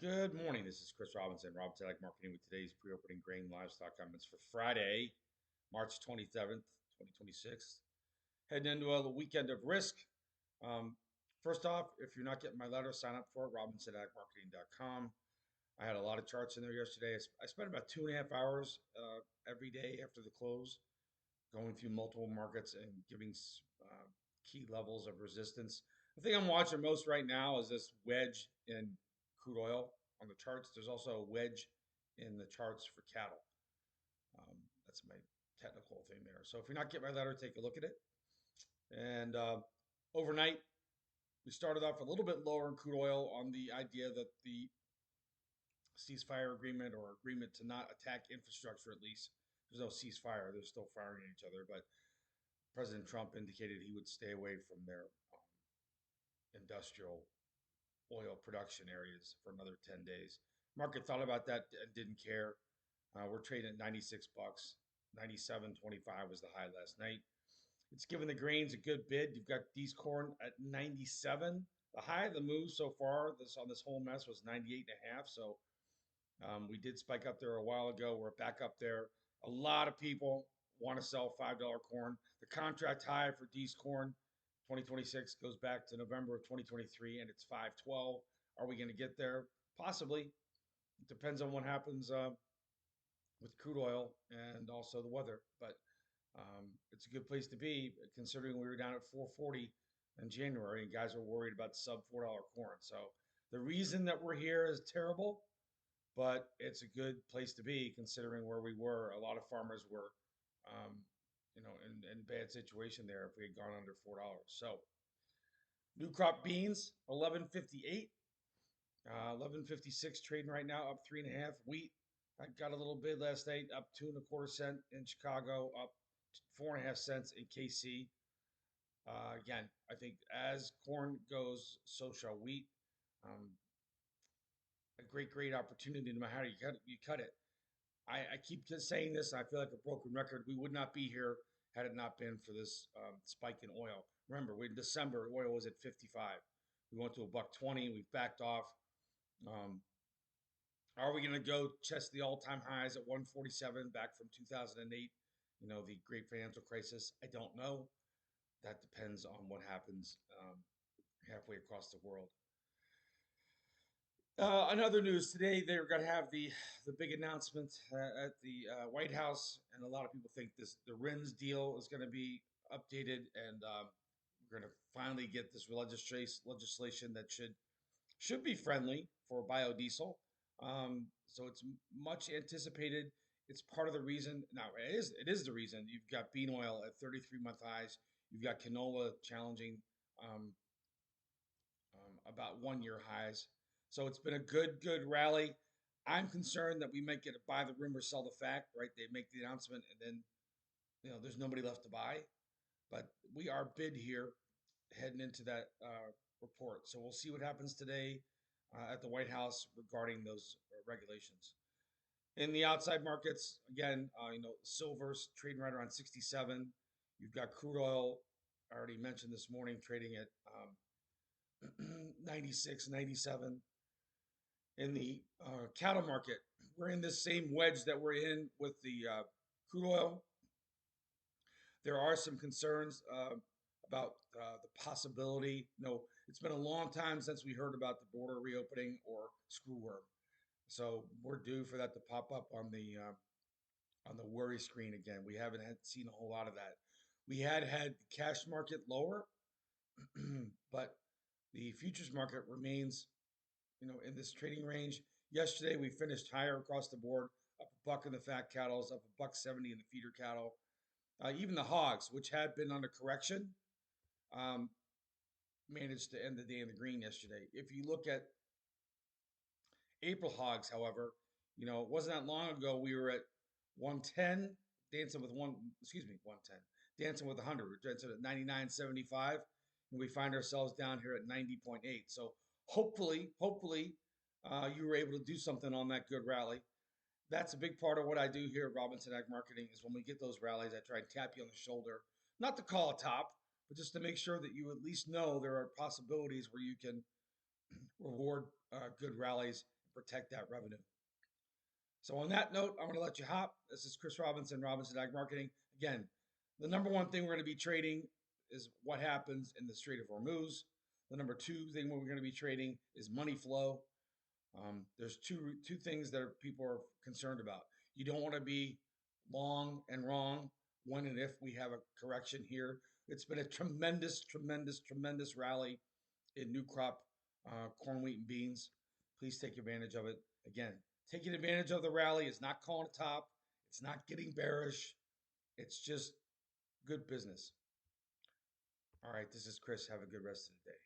Good morning. This is Chris Robinson Ag Marketing with today's pre-opening grain livestock comments for Friday, March 27th, 2026. Heading into a weekend of risk. Um, First off, if you're not getting my letter, sign up for it, robinsonagmarketing.com. I had a lot of charts in there yesterday. I spent about 2.5 hours every day after the close going through multiple markets and giving uh, key levels of resistance. The thing I'm watching most right now is this wedge in crude oil on the charts. There's also a wedge in the charts for cattle. That's my technical thing there. So if you're not getting my letter, take a look at it. And overnight, we started off a little bit lower in crude oil on the idea that the ceasefire agreement or agreement to not attack infrastructure, at least, there's no ceasefire. They're still firing at each other, but President Trump indicated he would stay away from their industrial oil production areas for another 10 days. Market thought about that and didn't care. We're trading at 96 bucks. 97.25 was the high last night. It's given the grains a good bid. You've got these corn at 97. The high of the move so far this whole mess was 98 and a half. So we did spike up there a while ago. We're back up there. A lot of people want to sell $5 corn. The contract high for D's corn 2026 goes back to November of 2023, and it's 512. Are we going to get there? Possibly. It depends on what happens with crude oil and also the weather. But it's a good place to be considering we were down at 440 in January and guys are worried about sub $4 corn. So the reason that we're here is terrible, but it's a good place to be considering where we were. A lot of farmers were, um, in bad situation there if we had gone under $4. So new crop beans, 1158, 1156 trading right now, up 3.5. Wheat, I got a little bid last night, up 2.25 cents in Chicago, up 4.5 cents in KC. Again, I think as corn goes, so shall wheat. Um, a great opportunity no matter how you cut it. I keep just saying this. I feel like a broken record. We would not be here had it not been for this spike in oil. Remember, in December, oil was at 55. We went to a buck 20. We've backed off. Um, are we going to go test the all-time highs at 147 back from 2008? The great financial crisis. I don't know. That depends on what happens halfway across the world. Another news today, they're going to have the big announcement at the White House, and a lot of people think the RINs deal is going to be updated, and we're going to finally get this legislation that should be friendly for biodiesel. So it's much anticipated. It's part of the reason. Now it is the reason you've got bean oil at 33-month highs. You've got canola challenging um, about 1 year highs. So it's been a good rally. I'm concerned that we might get a buy the rumor, sell the fact, right? They make the announcement and then there's nobody left to buy. But we are bid here heading into that report. So we'll see what happens today at the White House regarding those regulations. In the outside markets, again, silver's trading right around 67. You've got crude oil, I already mentioned this morning, trading at 96, 97. In the cattle market, we're in this same wedge that we're in with the crude oil. There are some concerns about the possibility. It's been a long time since we heard about the border reopening or screwworm. So we're due for that to pop up on the worry screen again. We haven't seen a whole lot of that. We had the cash market lower, but the futures market remains in this trading range. Yesterday we finished higher across the board, up a buck in the fat cattle, up a buck 70 in the feeder cattle. Even the hogs, which had been under correction, um, managed to end the day in the green yesterday. If you look at April hogs, however, it wasn't that long ago we were at 110, dancing with 110, dancing with 100. We're dancing at 99.75, and we find ourselves down here at 90.8. So hopefully, you were able to do something on that good rally. That's a big part of what I do here at Robinson Ag Marketing is when we get those rallies, I try and tap you on the shoulder, not to call a top, but just to make sure that you at least know there are possibilities where you can reward good rallies, protect that revenue. So on that note, I'm going to let you hop. This is Chris Robinson, Robinson Ag Marketing. Again, the number one thing we're going to be trading is what happens in the Strait of Hormuz. The number two thing we're going to be trading is money flow. There's two things that people are concerned about. You don't want to be long and wrong when and if we have a correction here. It's been a tremendous, tremendous, tremendous rally in new crop corn, wheat, and beans. Please take advantage of it. Again, taking advantage of the rally is not calling a top. It's not getting bearish. It's just good business. All right, this is Chris. Have a good rest of the day.